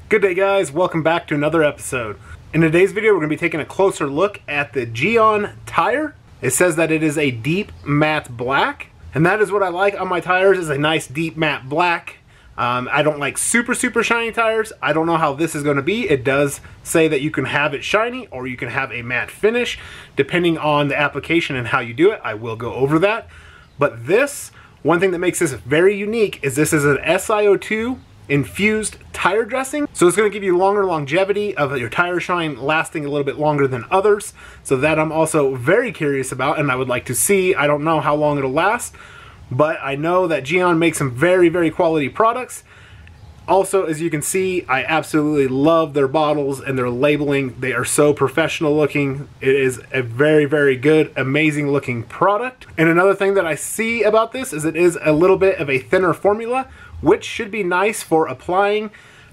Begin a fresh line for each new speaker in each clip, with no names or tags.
Good day guys, welcome back to another episode. In today's video we're going to be taking a closer look at the Gyeon Tire. It says that it is a deep matte black, and that is what I like on my tires, is a nice deep matte black. I don't like super shiny tires. I don't know how this is going to be. It does say that you can have it shiny or you can have a matte finish depending on the application and how you do it. I will go over that. But this, one thing that makes this very unique is this is an SiO2 infused tire dressing, so it's going to give you longer longevity of your tire shine, lasting a little bit longer than others. So that I'm also very curious about, and I would like to see. I don't know how long it'll last, but I know that Gyeon makes some very quality products. Also, as you can see, I absolutely love their bottles and their labeling. They are so professional looking. It is a very good, amazing looking product. And another thing that I see about this is it is a little bit of a thinner formula, which should be nice for applying,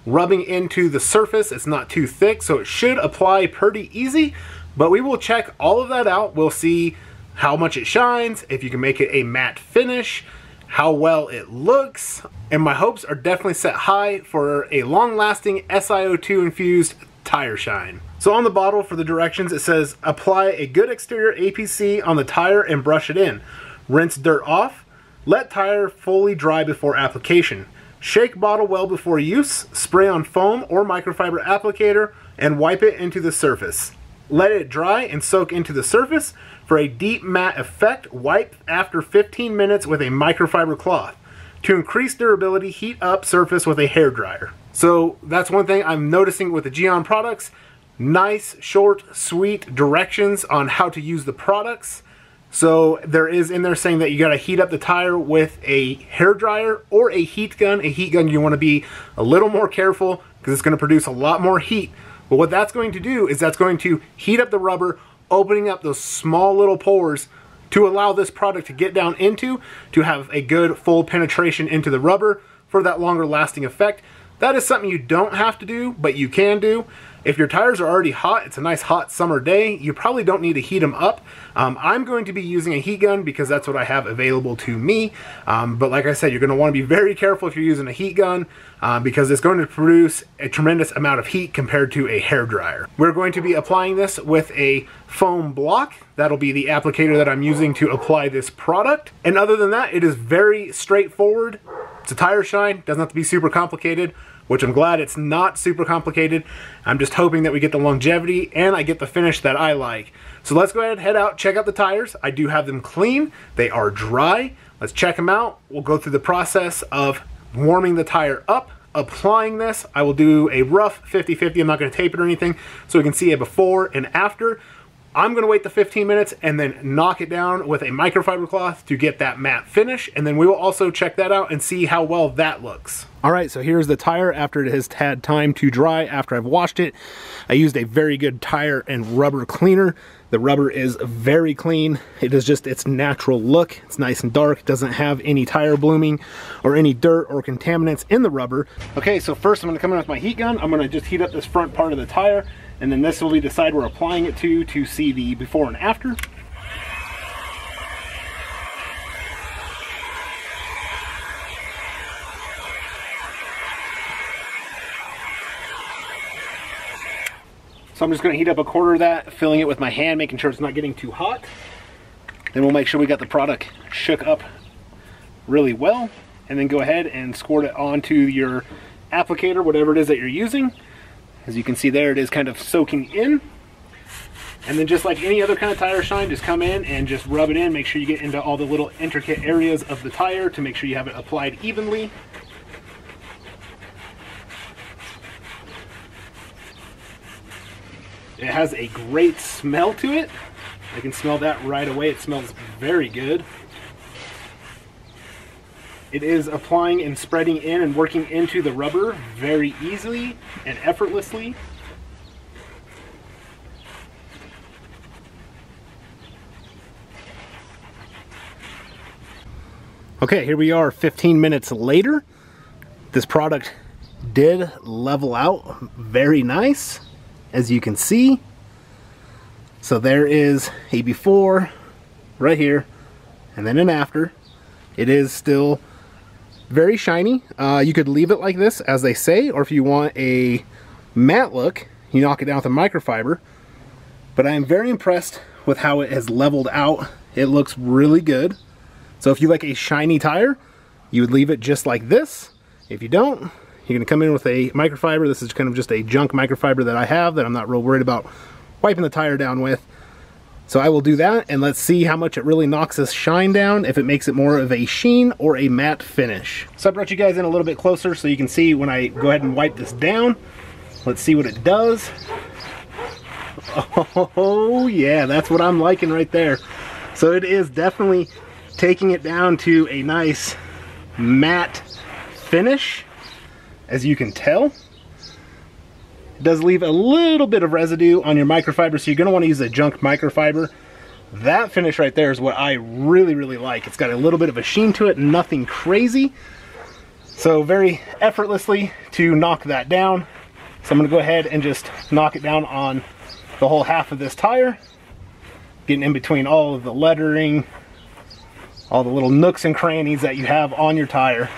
rubbing into the surface. It's not too thick, so it should apply pretty easy, but we will check all of that out. We'll see how much it shines, if you can make it a matte finish, how well it looks, and my hopes are definitely set high for a long-lasting SiO2 infused tire shine. So on the bottle for the directions it says, apply a good exterior APC on the tire and brush it in. Rinse dirt off. Let tire fully dry before application. Shake bottle well before use. Spray on foam or microfiber applicator and wipe it into the surface. Let it dry and soak into the surface. For a deep matte effect, wipe after 15 minutes with a microfiber cloth. To increase durability, heat up surface with a hairdryer. So that's one thing I'm noticing with the Gyeon products. Nice, short, sweet directions on how to use the products. So there is in there saying that you got to heat up the tire with a hairdryer or a heat gun. A heat gun, you want to be a little more careful because it's going to produce a lot more heat. But what that's going to do is that's going to heat up the rubber, opening up those small little pores to allow this product to get down into, to have a good full penetration into the rubber for that longer lasting effect. That is something you don't have to do, but you can do. If your tires are already hot, it's a nice hot summer day, you probably don't need to heat them up. I'm going to be using a heat gun because that's what I have available to me. But like I said, you're going to want to be very careful if you're using a heat gun because it's going to produce a tremendous amount of heat compared to a hairdryer. We're going to be applying this with a foam block. That'll be the applicator that I'm using to apply this product. And other than that, it is very straightforward. It's a tire shine, doesn't have to be super complicated, which I'm glad it's not super complicated. I'm just hoping that we get the longevity and I get the finish that I like. So let's go ahead, head out, check out the tires. I do have them clean. They are dry. Let's check them out. We'll go through the process of warming the tire up, applying this. I will do a rough 50-50. I'm not going to tape it or anything, so we can see a before and after. I'm going to wait the 15 minutes and then knock it down with a microfiber cloth to get that matte finish, and then we will also check that out and see how well that looks. Alright, so here's the tire after it has had time to dry after I've washed it. I used a very good tire and rubber cleaner. The rubber is very clean. It is just its natural look. It's nice and dark. It doesn't have any tire blooming or any dirt or contaminants in the rubber. Okay, so first I'm going to come in with my heat gun. I'm going to just heat up this front part of the tire, and then this will be the side we're applying it to see the before and after. So I'm just going to heat up a quarter of that, filling it with my hand, making sure it's not getting too hot. Then we'll make sure we got the product shook up really well, and then go ahead and squirt it onto your applicator, whatever it is that you're using. As you can see there, it is kind of soaking in. And then just like any other kind of tire shine, just come in and just rub it in. Make sure you get into all the little intricate areas of the tire to make sure you have it applied evenly. It has a great smell to it. I can smell that right away. It smells very good. It is applying and spreading in and working into the rubber very easily and effortlessly. Okay, here we are 15 minutes later. This product did level out very nice, as you can see. So there is a before right here and then an after. It is still very shiny. You could leave it like this, as they say, or if you want a matte look, you knock it down with a microfiber. But I am very impressed with how it has leveled out. It looks really good. So if you like a shiny tire, you would leave it just like this. If you don't, you're gonna come in with a microfiber. This is kind of just a junk microfiber that I have that I'm not real worried about wiping the tire down with. So I will do that, and let's see how much it really knocks this shine down, if it makes it more of a sheen or a matte finish. So I brought you guys in a little bit closer so you can see when I go ahead and wipe this down. Let's see what it does. Oh yeah, that's what I'm liking right there. So it is definitely taking it down to a nice matte finish, as you can tell. It does leave a little bit of residue on your microfiber, so you're going to want to use a junk microfiber. That finish right there is what I really, really like. It's got a little bit of a sheen to it, nothing crazy. So very effortlessly to knock that down. So I'm going to go ahead and just knock it down on the whole half of this tire, getting in between all of the lettering, all the little nooks and crannies that you have on your tire.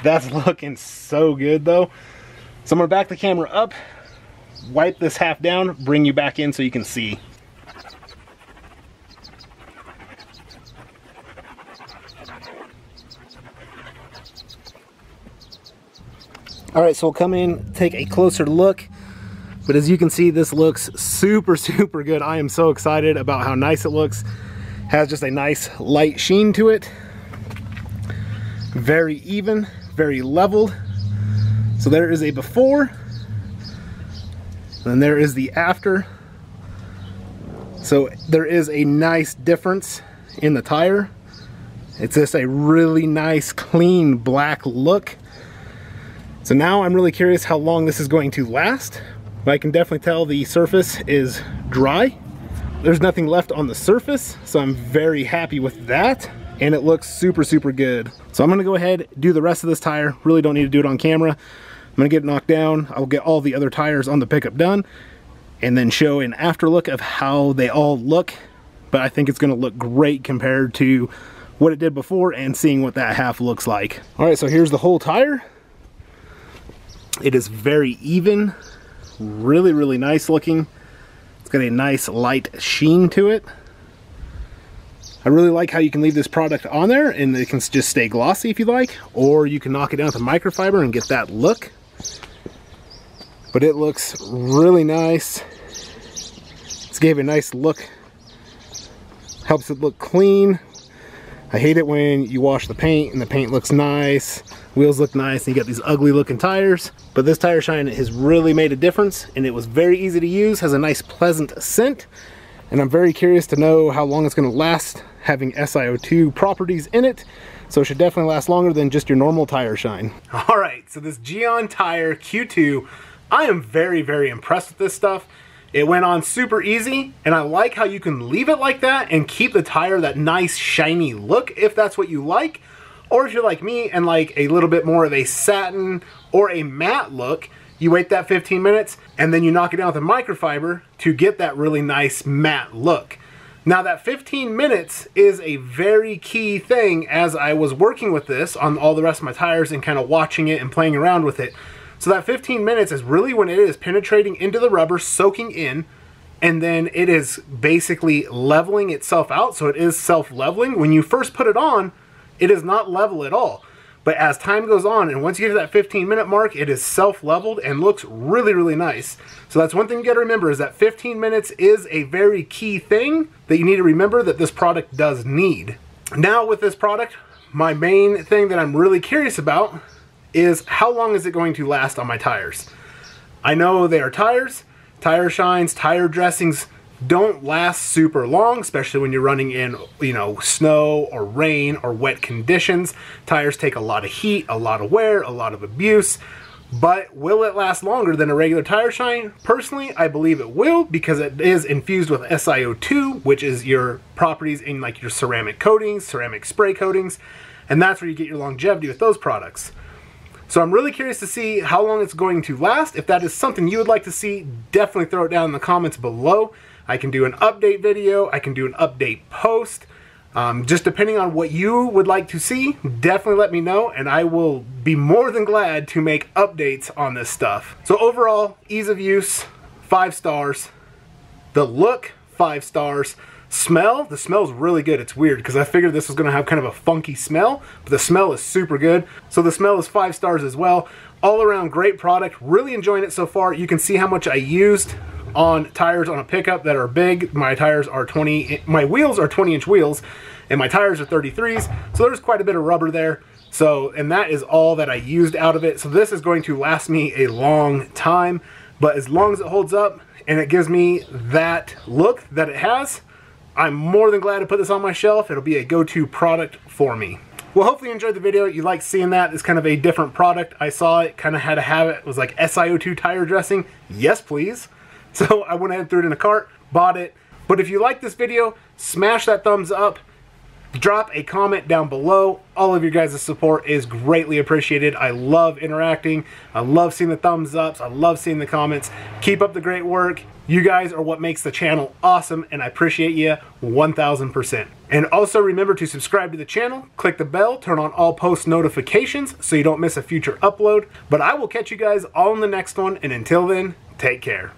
That's looking so good though. So I'm going to back the camera up, wipe this half down, bring you back in so you can see. Alright, so we'll come in, take a closer look. But as you can see, this looks super, super good. I am so excited about how nice it looks. Has just a nice light sheen to it. Very even, very leveled. So there is a before, and there is the after. So there is a nice difference in the tire. It's just a really nice, clean black look. So now I'm really curious how long this is going to last. But I can definitely tell the surface is dry. There's nothing left on the surface, so I'm very happy with that. And it looks super, super good. So I'm gonna go ahead, do the rest of this tire. Really don't need to do it on camera. I'm gonna get it knocked down. I'll get all the other tires on the pickup done, and then show an after look of how they all look. But I think it's gonna look great compared to what it did before and seeing what that half looks like. All right, so here's the whole tire. It is very even, really, really nice looking. It's got a nice light sheen to it. I really like how you can leave this product on there and it can just stay glossy if you like, or you can knock it down with a microfiber and get that look. But it looks really nice. It's gave a nice look. Helps it look clean. I hate it when you wash the paint and the paint looks nice, wheels look nice, and you got these ugly looking tires. But this tire shine has really made a difference, and it was very easy to use, has a nice pleasant scent, and I'm very curious to know how long it's going to last, having SiO2 properties in it. So it should definitely last longer than just your normal tire shine. All right, so this Gyeon Tire Q2, I am very, very impressed with this stuff. It went on super easy, and I like how you can leave it like that and keep the tire that nice shiny look if that's what you like. Or if you're like me and like a little bit more of a satin or a matte look, you wait that 15 minutes and then you knock it down with a microfiber to get that really nice matte look. Now that 15 minutes is a very key thing as I was working with this on all the rest of my tires and kind of watching it and playing around with it. So that 15 minutes is really when it is penetrating into the rubber, soaking in, and then it is basically leveling itself out. So it is self-leveling. When you first put it on, it is not level at all. But as time goes on, and once you get to that 15-minute mark, it is self-leveled and looks really, really nice. So that's one thing you gotta remember, is that 15 minutes is a very key thing that you need to remember that this product does need. Now with this product, my main thing that I'm really curious about is how long is it going to last on my tires? I know they are tires. Tire shines, tire dressings don't last super long, especially when you're running in, you know, snow or rain or wet conditions. Tires take a lot of heat, a lot of wear, a lot of abuse. But will it last longer than a regular tire shine? Personally, I believe it will, because it is infused with SiO2, which is your properties in like your ceramic coatings, ceramic spray coatings, and that's where you get your longevity with those products. So I'm really curious to see how long it's going to last. If that is something you would like to see, definitely throw it down in the comments below. I can do an update video, I can do an update post. Just depending on what you would like to see, definitely let me know, and I will be more than glad to make updates on this stuff. So overall, ease of use, 5 stars. The look, 5 stars. Smell, the smell's really good. It's weird because I figured this was going to have kind of a funky smell, but the smell is super good. So the smell is 5 stars as well. All around great product. Really enjoying it so far. You can see how much I used on tires on a pickup that are big. My tires are my wheels are 20-inch wheels, and my tires are 33s, so there's quite a bit of rubber there. So, and that is all that I used out of it. So this is going to last me a long time, but as long as it holds up and it gives me that look that it has, I'm more than glad to put this on my shelf. It'll be a go-to product for me. Well, hopefully you enjoyed the video. You like seeing that. It's kind of a different product. I saw it, kind of had to have it. It was like SiO2 tire dressing. Yes, please. So I went ahead and threw it in a cart, bought it. But if you like this video, smash that thumbs up. Drop a comment down below. All of your guys' support is greatly appreciated. I love interacting. I love seeing the thumbs ups. I love seeing the comments. Keep up the great work. You guys are what makes the channel awesome, and I appreciate you 1000%. And also remember to subscribe to the channel, click the bell, turn on all post notifications so you don't miss a future upload. But I will catch you guys all in the next one, and until then, take care.